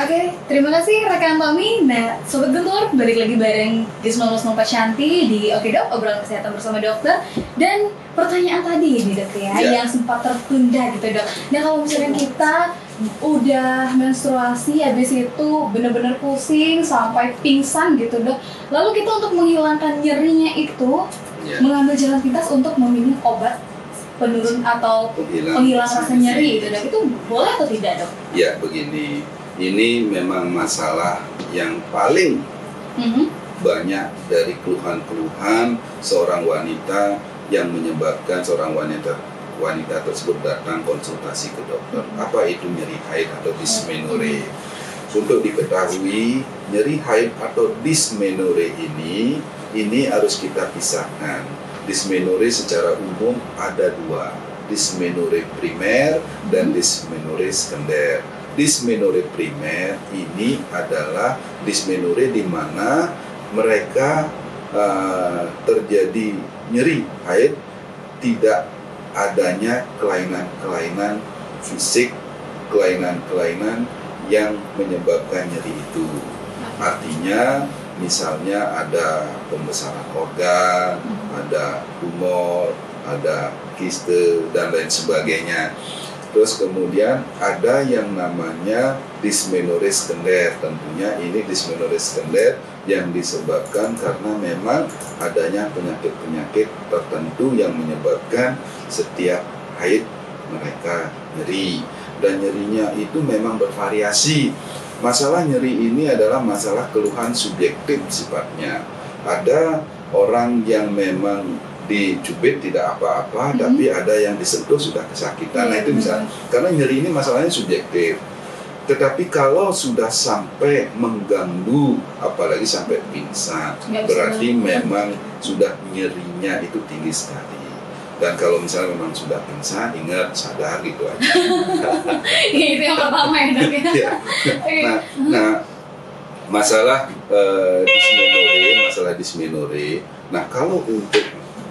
Oke, terima kasih rekan Tommy. Nah, Sobat Guntur, balik lagi bareng Gisma Musma Shanti di Oke Dok, obrolan kesehatan bersama dokter. Dan pertanyaan tadi nih dok ya, yang sempat tertunda gitu dok. Nah kalau misalnya kita udah menstruasi, habis itu bener-bener pusing sampai pingsan gitu dok. Lalu kita untuk menghilangkan nyerinya itu, mengambil jalan pintas untuk meminum obat penurun atau penghilang rasa nyeri gitu dok. Itu boleh atau tidak dok? Ya begini. Ini memang masalah yang paling banyak dari keluhan-keluhan seorang wanita yang menyebabkan seorang wanita tersebut datang konsultasi ke dokter. Apa itu nyeri haid atau dysmenorrhea? Untuk diketahui, nyeri haid atau dysmenorrhea ini harus kita pisahkan. Dysmenorrhea secara umum ada dua, dysmenorrhea primer dan dysmenorrhea sekunder. Dysmenorrhea primer ini adalah dysmenorrhea di mana mereka terjadi nyeri haid, tidak adanya kelainan-kelainan fisik, kelainan-kelainan yang menyebabkan nyeri itu. Artinya misalnya ada pembesaran organ, ada tumor, ada kiste dan lain sebagainya. Terus kemudian ada yang namanya dysmenorrhea sekunder. Tentunya ini dysmenorrhea sekunder yang disebabkan karena memang adanya penyakit-penyakit tertentu yang menyebabkan setiap haid mereka nyeri. Dan nyerinya itu memang bervariasi. Masalah nyeri ini adalah masalah keluhan subjektif sifatnya. Ada orang yang memang dicubit tidak apa-apa, tapi ada yang disentuh sudah kesakitan. Nah itu bisa, karena nyeri ini masalahnya subjektif. Tetapi kalau sudah sampai mengganggu, apalagi sampai pingsan, berarti memang sudah nyerinya itu tinggi sekali. Dan kalau misalnya memang sudah pingsan, ingat sadar gitu aja. Itu yang pertama ya dok ya. Nah, masalah dysmenorrhea. Nah kalau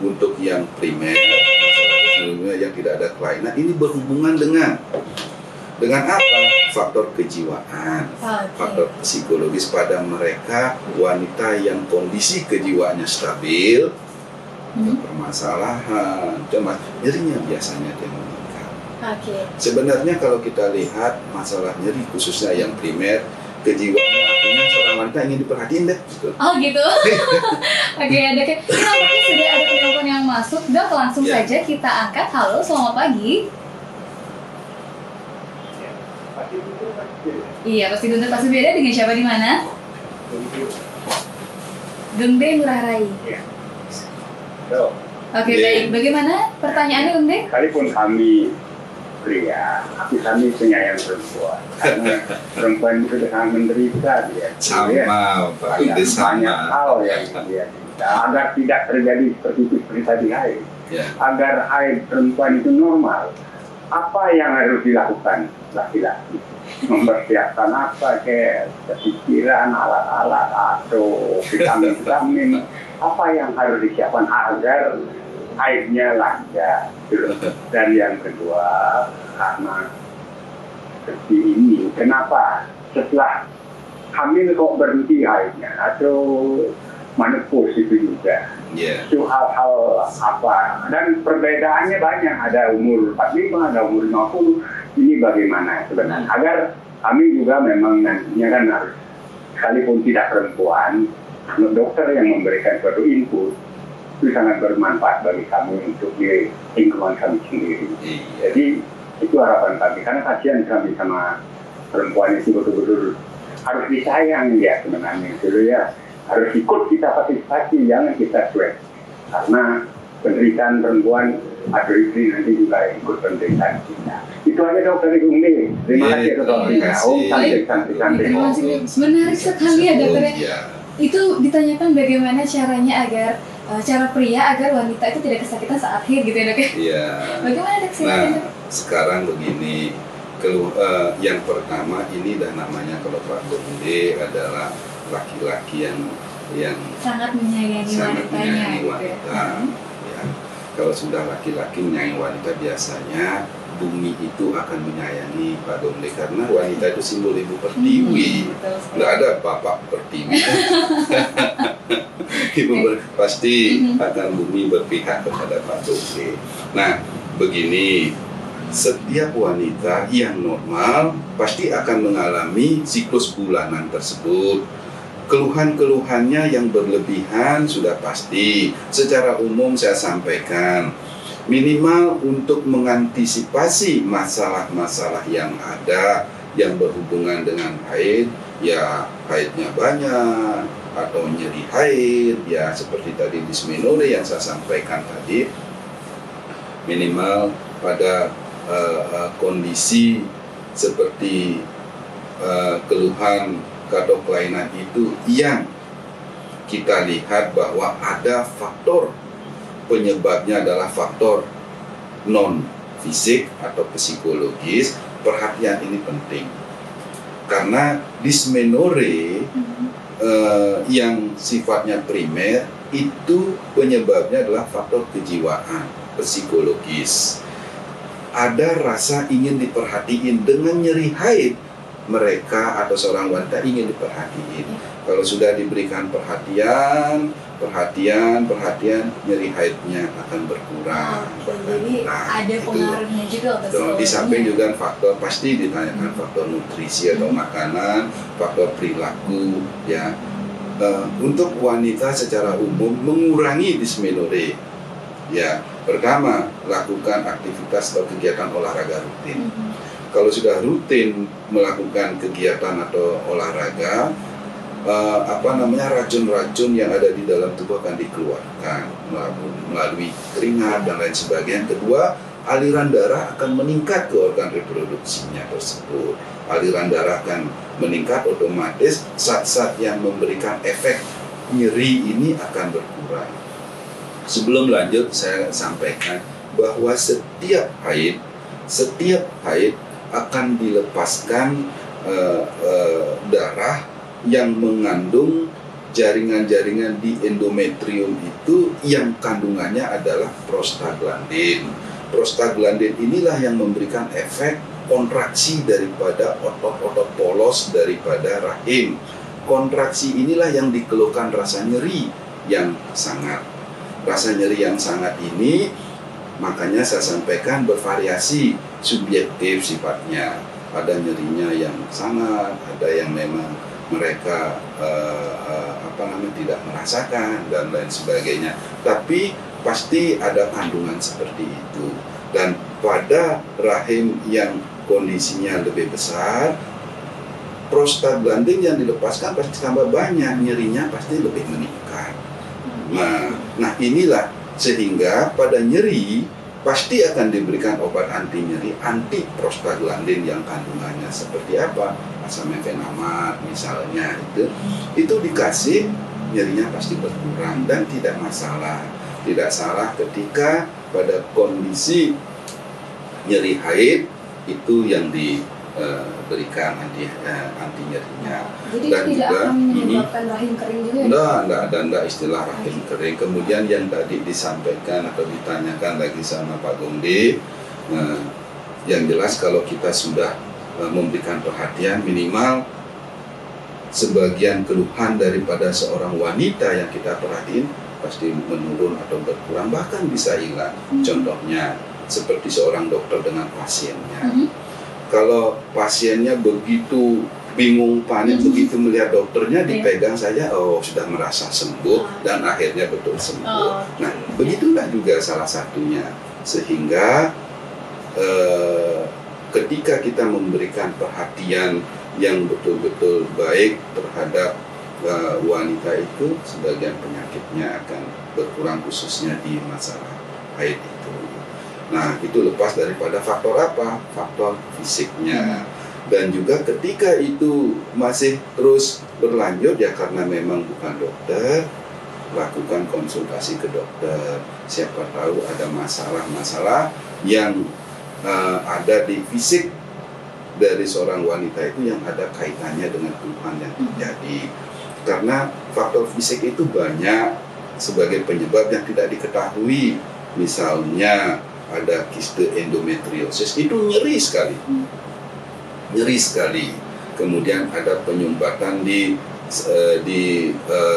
untuk yang primer, masalah yang tidak ada kelainan, ini berhubungan dengan apa? Faktor kejiwaan, faktor psikologis pada mereka wanita yang kondisi kejiwaannya stabil, permasalahan, cuma nyerinya biasanya dia meningkat. Sebenarnya kalau kita lihat masalah nyeri khususnya yang primer, kejiwaannya artinya seorang wanita ingin diperhatiin deh gitu. Oh gitu. Oke dok, ini nampaknya sudah ada penelpon yang masuk dok, langsung saja kita angkat. Halo, selamat pagi. Iya, pasti Guntur pasti beda. Dengan siapa di mana? Gengde Ngurah Rai. Oke baik, bagaimana pertanyaannya Gengde? Sekalipun kami pria, tapi kami penyayang perempuan. Karena perempuan itu sangat menderita dia. Sama, Pak. Itu banyak hal yang dia minta agar tidak terjadi seperti tadi haid. Agar haid perempuan itu normal. Apa yang harus dilakukan laki-laki? Mempersiapkan apa kayak pikiran, alat-alat atau vitamin-vitamin? Apa yang harus disiapkan agar haidnya lancar? Dan yang kedua, karena seperti ini, kenapa setelah hamil kok berhenti haidnya atau menopause itu juga? Itu hal-hal apa? Dan perbedaannya banyak, ada umur 45, ada umur 50. Ini bagaimana sebenarnya? Agar kami juga memang nantinya kan harus, sekalipun tidak perempuan, dokter yang memberikan suatu input itu sangat bermanfaat bagi kami untuk di lingkungan kami sendiri. Jadi itu harapan kami, karena kasihan kami sama perempuan itu betul-betul harus disayang ya sebenarnya dulu ya, harus ikut kita partisipasi, jangan kita cuek, karena penderitaan perempuan atau istri nanti juga ikut penderitaan kita. Itu aja dok dari Gungde. Terima kasih dokternya. Cantik. Menarik sekali ya dokternya. Itu ditanyakan bagaimana caranya agar cara pria agar wanita itu tidak kesakitan saat haid gitu ya dok ya? Iya. Bagaimana dok? Nah sekarang begini, yang pertama ini dah namanya kalau Pak Gungde adalah laki-laki yang sangat menyayangi wanitanya. Wanita. Ya. Kalau sudah laki-laki menyayangi wanita biasanya bumi itu akan menyayangi Pak Domle, karena wanita itu simbol ibu pertiwi. Nggak ada bapak pertiwi. Ibu pasti akan bumi berpihak kepada Pak Domle. Nah, begini, setiap wanita yang normal pasti akan mengalami siklus bulanan tersebut. Keluhan-keluhannya yang berlebihan sudah pasti. Secara umum saya sampaikan, minimal untuk mengantisipasi masalah-masalah yang ada yang berhubungan dengan haid, ya haidnya banyak atau nyeri haid, ya seperti tadi dysmenorrhea yang saya sampaikan tadi, minimal pada kondisi seperti keluhan atau kelainan itu yang kita lihat bahwa ada faktor penyebabnya adalah faktor non fisik atau psikologis, perhatian ini penting. Karena dysmenorrhea yang sifatnya primer itu penyebabnya adalah faktor kejiwaan, psikologis. Ada rasa ingin diperhatiin dengan nyeri haid, mereka atau seorang wanita ingin diperhatiin. Kalau sudah diberikan perhatian, nyeri haidnya akan berkurang. Jadi ada pengaruhnya juga untuk di samping juga faktor, pasti ditanyakan faktor nutrisi atau makanan, faktor perilaku, ya. Untuk wanita secara umum mengurangi dysmenorrhea, ya, pertama lakukan aktivitas atau kegiatan olahraga rutin. Kalau sudah rutin melakukan kegiatan atau olahraga, racun-racun yang ada di dalam tubuh akan dikeluarkan melalui keringat dan lain sebagainya. Kedua, aliran darah akan meningkat ke organ reproduksinya tersebut. Aliran darah akan meningkat, otomatis zat-zat yang memberikan efek nyeri ini akan berkurang. Sebelum lanjut, saya sampaikan bahwa setiap haid akan dilepaskan darah yang mengandung jaringan-jaringan di endometrium itu yang kandungannya adalah prostaglandin. Prostaglandin inilah yang memberikan efek kontraksi daripada otot-otot polos daripada rahim. Kontraksi inilah yang dikeluhkan rasa nyeri yang sangat. Rasa nyeri yang sangat ini makanya saya sampaikan bervariasi, subjektif sifatnya. Ada nyerinya yang sangat, ada yang memang mereka tidak merasakan dan lain sebagainya. Tapi pasti ada kandungan seperti itu. Dan pada rahim yang kondisinya lebih besar, prostaglandin yang dilepaskan pasti tambah banyak, nyerinya pasti lebih meningkat. Nah inilah sehingga pada nyeri pasti akan diberikan obat anti nyeri, anti prostaglandin yang kandungannya seperti apa, asam mefenamat misalnya, itu dikasih, nyerinya pasti berkurang dan tidak masalah. Tidak salah ketika pada kondisi nyeri haid itu yang diberikan anti nyerinya. Jadi dan tidak juga akan menyebabkan rahim kering juga ya? Enggak istilah rahim kering. Kemudian yang tadi disampaikan atau ditanyakan lagi sama Pak Gomde, yang jelas kalau kita sudah memberikan perhatian, minimal sebagian keluhan daripada seorang wanita yang kita perhatiin pasti menurun atau berkurang, bahkan bisa hilang. Contohnya seperti seorang dokter dengan pasiennya. Kalau pasiennya begitu bingung, panik, begitu melihat dokternya dipegang saja, sudah merasa sembuh dan akhirnya betul sembuh. Nah, begitulah juga salah satunya. Sehingga ketika kita memberikan perhatian yang betul-betul baik terhadap wanita itu, sebagian penyakitnya akan berkurang, khususnya di masalah haid itu. Nah, itu lepas daripada faktor apa? Faktor fisiknya. Dan juga ketika itu masih terus berlanjut, ya karena memang bukan dokter, lakukan konsultasi ke dokter. Siapa tahu ada masalah-masalah yang ada di fisik dari seorang wanita itu yang ada kaitannya dengan keluhan yang terjadi. Karena faktor fisik itu banyak sebagai penyebab yang tidak diketahui. Misalnya ada kiste endometriosis, itu nyeri sekali. Nyeri sekali. Kemudian ada penyumbatan di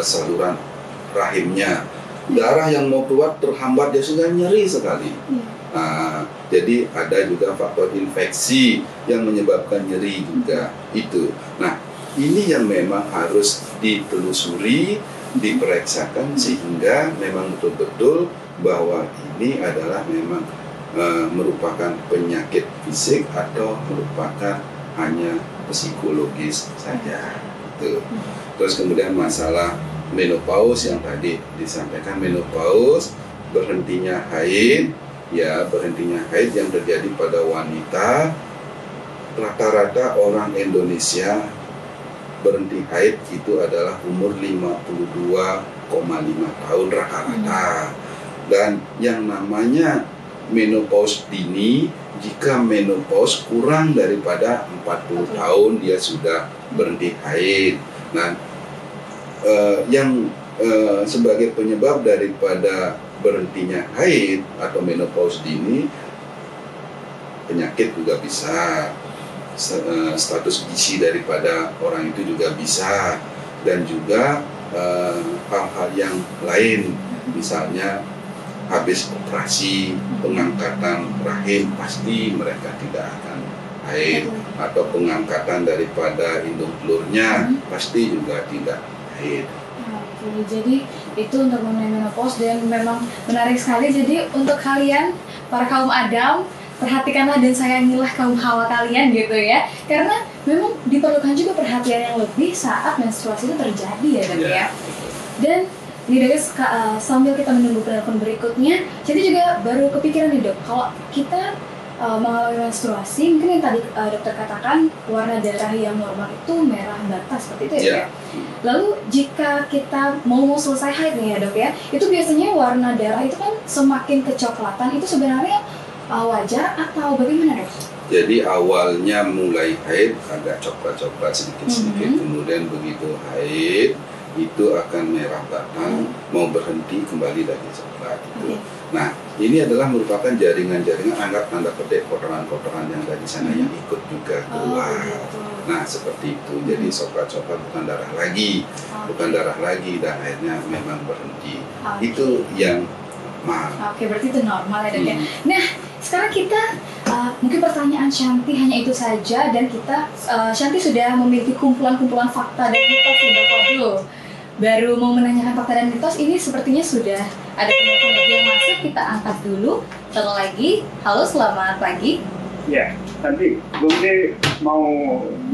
saluran rahimnya. Darah yang mau keluar terhambat dia sehingga nyeri sekali. Nah, jadi ada juga faktor infeksi yang menyebabkan nyeri juga itu. Nah, ini yang memang harus ditelusuri, diperiksakan sehingga memang betul-betul bahwa ini adalah memang merupakan penyakit fisik atau merupakan hanya psikologis saja. Gitu. Terus kemudian masalah menopause yang tadi disampaikan, menopause berhentinya haid, ya berhentinya haid yang terjadi pada wanita, rata-rata orang Indonesia berhenti haid itu adalah umur 52,5 tahun rata-rata. Dan yang namanya menopause dini, jika menopause kurang daripada 40 tahun dia sudah berhenti haid. Nah, yang sebagai penyebab daripada berhentinya haid atau menopause dini, penyakit juga bisa, status gizi daripada orang itu juga bisa, dan juga hal-hal yang lain, misalnya habis operasi pengangkatan rahim pasti mereka tidak akan haid, atau pengangkatan daripada indung telurnya pasti juga tidak haid. Oke, jadi itu untuk mengenai menopause, dan memang menarik sekali. Jadi untuk kalian para kaum Adam, perhatikanlah dan sayangilah kaum Hawa kalian gitu ya, karena memang diperlukan juga perhatian yang lebih saat menstruasi itu terjadi ya dok ya. Dan nih dok, sambil kita menunggu penelpon berikutnya, jadi juga baru kepikiran nih dok, kalau kita mengalami menstruasi, mungkin yang tadi dokter katakan warna darah yang normal itu merah bata seperti itu ya. Lalu jika kita mau selesai haid nih ya dok ya, itu biasanya warna darah itu kan semakin kecoklatan, itu sebenarnya wajar atau bagaimana dok? Jadi awalnya mulai haid agak coklat-coklat sedikit-sedikit, kemudian begitu haid itu akan merah batang, mau berhenti kembali lagi coklat itu. Nah, ini adalah merupakan jaringan-jaringan, anggap tanda petik kotoran-kotoran yang dari sana yang ikut juga keluar. Nah, seperti itu. Jadi coklat-coklat bukan darah lagi, dan akhirnya memang berhenti. Itu yang normal. Oke, berarti itu normal ya dok ya. Nah, sekarang kita mungkin pertanyaan Shanti hanya itu saja, dan kita Shanti sudah memiliki kumpulan-kumpulan fakta dan mitos ya dok. Waduh, baru mau menanyakan fakta dan mitos, ini sepertinya sudah ada penelpon lagi yang masuk, kita angkat dulu. Satu lagi, halo selamat pagi. Ya, nanti Bungde mau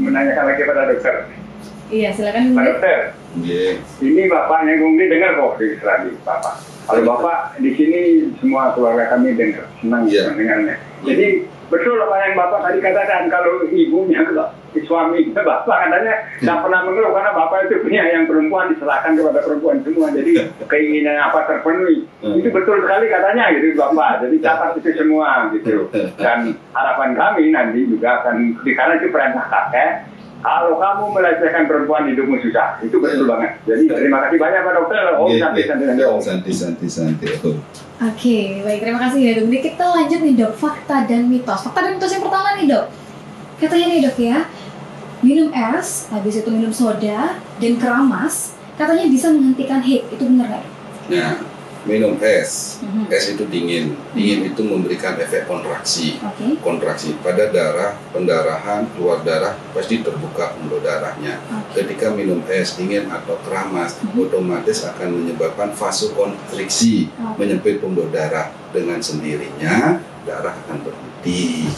menanyakan lagi pada dokter. Iya, silakan Pak dokter. Ini bapaknya Bungde dengar kok di tadi Bapak. Kalau Bapak di sini semua keluarga kami dengar, senang mendengarnya. Jadi betul apa yang Bapak tadi katakan, kalau ibunya, kalau suami Bapak katanya tidak pernah mengeluh karena Bapak itu punya yang perempuan, diserahkan kepada perempuan semua. Jadi keinginan apa terpenuhi. Itu betul sekali katanya gitu Bapak. Jadi catat itu semua gitu. Dan harapan kami nanti juga akan, karena itu perintah kakek, kalau kamu melecehkan perempuan hidupmu susah. Itu betul banget. Jadi terima kasih banyak Pak Dokter. Santi. Oke, baik, terima kasih ya dok. Jadi kita lanjut nih dok, fakta dan mitos. Fakta dan mitos yang pertama nih dok, katanya nih dok ya, minum es, habis itu minum soda dan keramas, katanya bisa menghentikan haid. Itu benar nggak? Nah, minum es, es itu dingin itu memberikan efek kontraksi. Kontraksi pada darah, pendarahan, keluar darah pasti terbuka pembuluh darahnya. Ketika minum es dingin atau keramas, otomatis akan menyebabkan vasokonstriksi, menyempit pembuluh darah. Dengan sendirinya darah akan berhenti.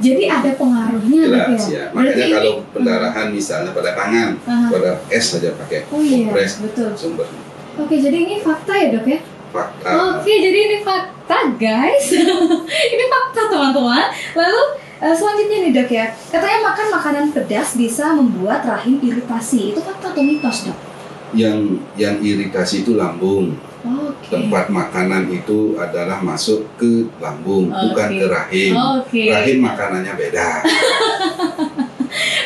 Jadi ada pengaruhnya. Jelas ya. Makanya kalau pendarahan misalnya pada tangan, pada es saja pakai kompres, sumber. Oke, jadi ini fakta ya dok ya? Fakta. Oke, jadi ini fakta guys. Ini fakta teman-teman. Lalu selanjutnya nih dok ya, katanya makan makanan pedas bisa membuat rahim iritasi. Itu fakta atau mitos dok? Yang iritasi itu lambung. Tempat makanan itu adalah masuk ke lambung, bukan ke rahim. Rahim makanannya beda.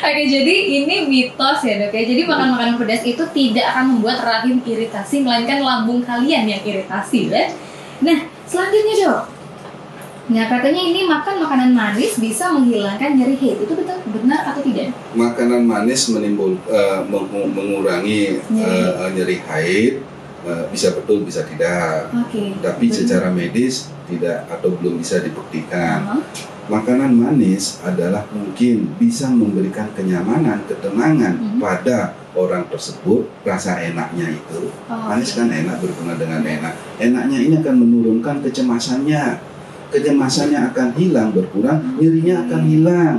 Oke, jadi ini mitos ya dok ya. Jadi makan makanan pedas itu tidak akan membuat rahim iritasi, melainkan lambung kalian yang iritasi ya. Nah, Selanjutnya dok, nah katanya ini makan makanan manis bisa menghilangkan nyeri haid, itu betul benar atau tidak? Makanan manis mengurangi nyeri haid, bisa betul bisa tidak. Tapi secara medis tidak atau belum bisa dibuktikan. Makanan manis adalah mungkin bisa memberikan kenyamanan, ketenangan pada orang tersebut. Rasa enaknya itu, manis kan enak, berhubungan dengan enak. Enaknya ini akan menurunkan kecemasannya. Kecemasannya akan hilang, berkurang, nyerinya akan hilang.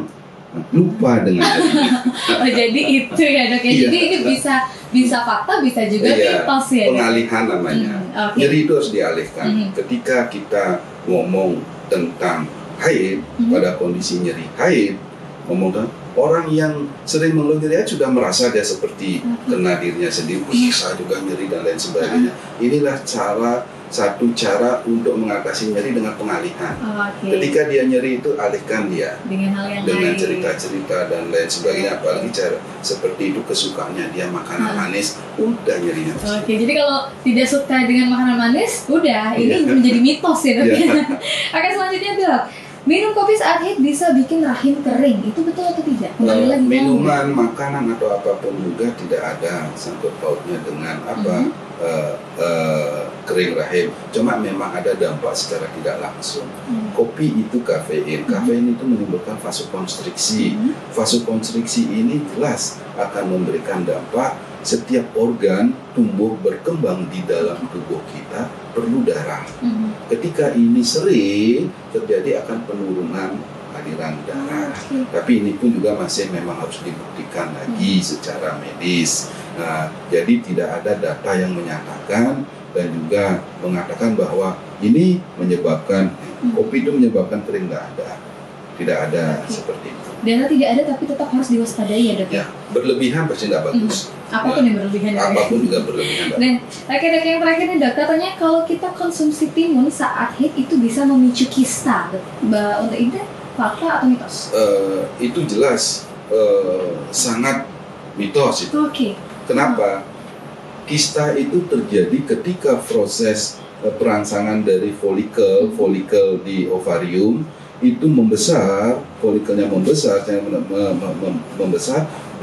Lupa dengan nyerinya. Jadi itu ya dok ya. Jadi ini bisa fakta, bisa juga mitos ya. Pengalihan namanya. Nyeri itu harus dialihkan. Ketika kita ngomong tentang haid, pada kondisi nyeri haid, ngomong orang yang sering mengeluh nyeri haid sudah merasa dia seperti kena dirinya sendiri, saya juga nyeri dan lain sebagainya. Inilah satu cara untuk mengatasi nyeri dengan pengalihan. Ketika dia nyeri itu, alihkan dia dengan cerita-cerita dan lain sebagainya. Apalagi cara seperti itu, kesukaannya dia makanan manis, udah nyerinya. Jadi kalau tidak suka dengan makanan manis, udah ini menjadi mitos ya dok. Oke, selanjutnya dok, minum kopi saat haid bisa bikin rahim kering, itu betul atau tidak? Minuman, makanan atau apapun juga tidak ada sangkut pautnya dengan kering rahim. Cuma memang ada dampak secara tidak langsung. Kopi itu kafein. Kafein itu menimbulkan vasokonstriksi. Vasokonstriksi ini jelas akan memberikan dampak. Setiap organ tumbuh berkembang di dalam tubuh kita perlu darah. Ketika ini sering terjadi akan penurunan aliran darah. Tapi ini pun juga masih memang harus dibuktikan lagi secara medis. Nah, jadi tidak ada data yang menyatakan dan juga mengatakan bahwa ini menyebabkan kopi itu menyebabkan kering, tidak ada seperti itu. Data tidak ada, tapi tetap harus diwaspadai ya dok. Ya, berlebihan pasti tidak bagus. Apapun yang berlebihan. Apapun juga berlebihan. Dan dok, yang terakhir nih dok, katanya kalau kita konsumsi timun saat haid itu bisa memicu kista. Untuk ini fakta atau mitos? Itu jelas sangat mitos itu. Kenapa? Kista itu terjadi ketika proses perangsangan dari folikel di ovarium itu membesar, folikelnya membesar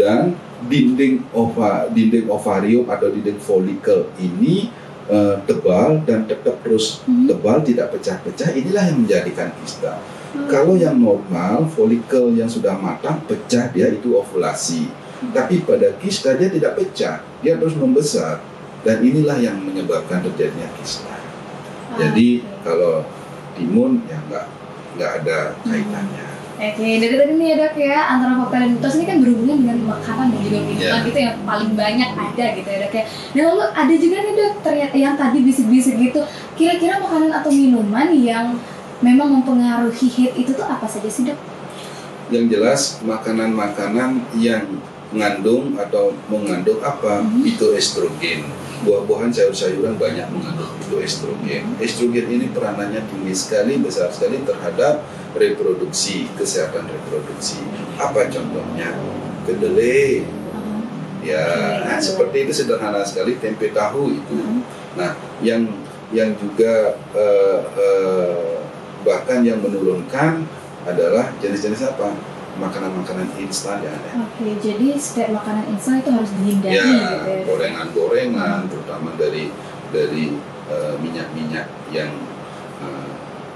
dan dinding ovarium atau dinding folikel ini tebal dan tetap terus tebal, tidak pecah-pecah. Inilah yang menjadikan kista. Kalau yang normal, folikel yang sudah matang pecah, dia itu ovulasi. Tapi pada kista dia tidak pecah, dia terus membesar, dan inilah yang menyebabkan terjadinya kista. Jadi kalau timun ya nggak ada kaitannya. Dari tadi nih ya dok ya, antara fakta dan mitos ini kan berhubungan dengan makanan dan juga minuman gitu yang paling banyak ada gitu ya dok ya. Nah lalu ada juga nih dok, ternyata yang tadi bisik-bisik gitu, kira-kira makanan atau minuman yang memang mempengaruhi haid itu tuh apa saja sih dok? Yang jelas makanan-makanan yang mengandung itu estrogen. Buah-buahan, sayur-sayuran banyak mengandung itu estrogen. Estrogen ini peranannya tinggi sekali, besar sekali terhadap reproduksi, kesehatan reproduksi. Apa contohnya? Kedelai. Seperti itu, sederhana sekali, tempe tahu itu. Nah, yang juga bahkan yang menurunkan adalah jenis-jenis apa? Makanan-makanan instan ya. Jadi setiap makanan instan itu harus dihindari gitu ya. Gorengan-gorengan, terutama dari minyak-minyak yang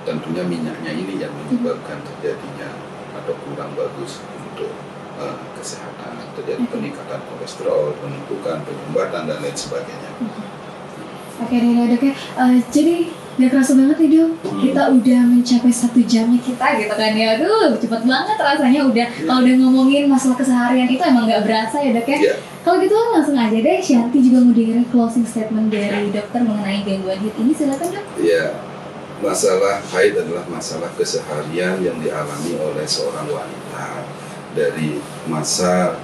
tentunya minyaknya ini yang menyebabkan terjadinya atau kurang bagus untuk kesehatan, terjadi peningkatan kolesterol, penumpukan, penyumbatan dan lain sebagainya. Dok ya. Jadi gak kerasa banget nih dok, kita udah mencapai 1 jamnya kita gitu kan ya. Aduh, cepet banget rasanya udah. Kalau udah ngomongin masalah keseharian itu emang gak berasa ya dok ya. Kalau gitu langsung aja deh, Shanti juga mau dengerin closing statement dari dokter mengenai gangguan haid ini, silakan dok. Masalah haid adalah masalah keseharian yang dialami oleh seorang wanita dari masa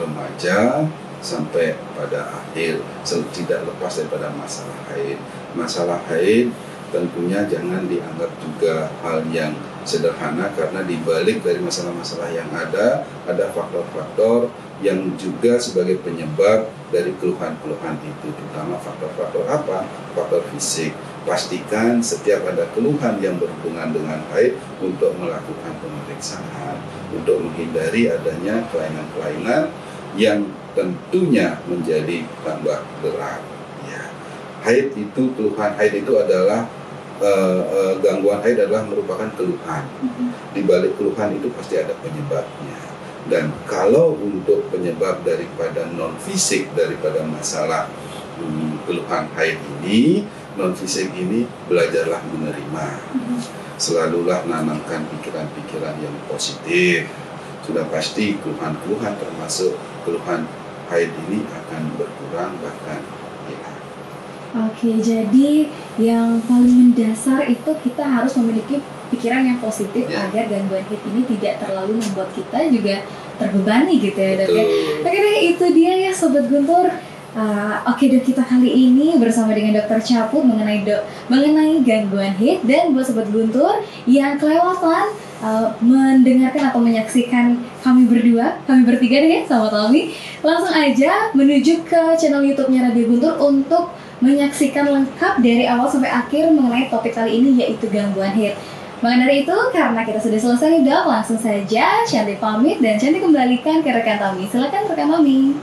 remaja sampai pada akhir, tidak lepas daripada masalah haid. Masalah haid tentunya jangan dianggap juga hal yang sederhana, karena dibalik dari masalah-masalah yang ada faktor-faktor yang juga sebagai penyebab dari keluhan-keluhan itu, terutama faktor-faktor apa? Faktor fisik. pastikan setiap ada keluhan yang berhubungan dengan haid untuk melakukan pemeriksaan untuk menghindari adanya kelainan-kelainan yang tentunya menjadi tambah berat. Ya. Haid itu, keluhan haid itu adalah gangguan haid adalah merupakan keluhan. Di balik keluhan itu pasti ada penyebabnya. Dan kalau untuk penyebab daripada non fisik daripada masalah keluhan haid ini, non fisik ini, belajarlah menerima. Selalulah menanamkan pikiran-pikiran yang positif. Sudah pasti keluhan-keluhan termasuk keluhan haid ini akan berkurang bahkan hilang. Oke, jadi yang paling mendasar itu kita harus memiliki pikiran yang positif agar gangguan haid ini tidak terlalu membuat kita juga terbebani gitu ya dok ya. Oke deh, itu dia ya Sobat Guntur. Oke dok, kita kali ini bersama dengan Dokter Capu mengenai gangguan haid. Dan buat Sobat Guntur yang kelewatan mendengarkan atau menyaksikan kami bertiga deh sama Tommy, langsung aja menuju ke channel YouTube-nya Radio Guntur untuk menyaksikan lengkap dari awal sampai akhir mengenai topik kali ini, yaitu gangguan haid. Maka dari itu, karena kita sudah selesai dok, langsung saja Shanti pamit dan Shanti kembalikan ke rekan Tommy. Silakan rekan Tommy.